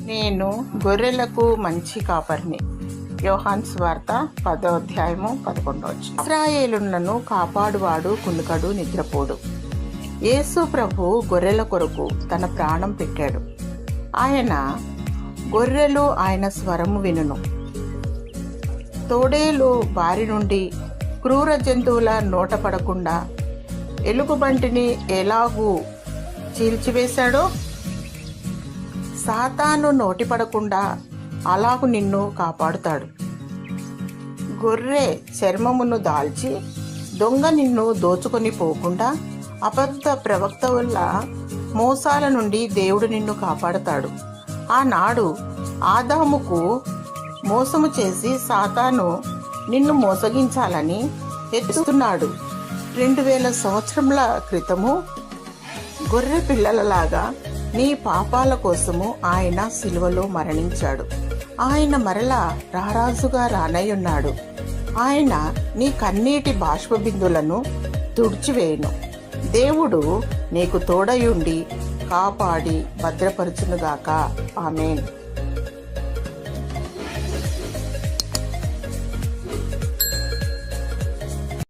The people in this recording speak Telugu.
నేను గొర్రెలకు మంచి కాపరిని. యోహాను సువార్త 10వ అధ్యాయము 11వ వచనం. ఇశ్రాయేలులను కాపాడువాడు కునుకడు నిద్రపోడు. యేసు ప్రభు గొర్రెల కొరకు తన ప్రాణం పెట్టాడు. ఆయన గొర్రెలు ఆయన స్వరము వినును. తోడేలు బారి నుండి క్రూర జంతువుల నోట పడకుండా ఎలుగుబంటిని ఎలాగూ చీల్చివేశాడో సాతాను నోటి పడకుండా అలాగు నిన్ను కాపాడుతాడు. గొర్రె చర్మమును దాల్చి దొంగ నిన్ను దోచుకొని పోకుండా అబద్ధ ప్రవక్తల మోసాల నుండి దేవుడు నిన్ను కాపాడుతాడు. ఆనాడు ఆదాముకు మోసము చేసి సాతాను నిన్ను మోసగించాలని ఎత్తుతున్నాడు. 2000 సంవత్సరముల క్రితము గొర్రె పిల్లలలాగా నీ పాపాల కోసము ఆయన సిలువలో మరణించాడు. ఆయన మరలా రారాజుగా రానయ్యున్నాడు. ఆయన నీ కన్నీటి బాష్పబిందులను తుడిచివేయును. దేవుడు నీకు తోడయుండి కాపాడి భద్రపరచునుగాక. ఆమేన్.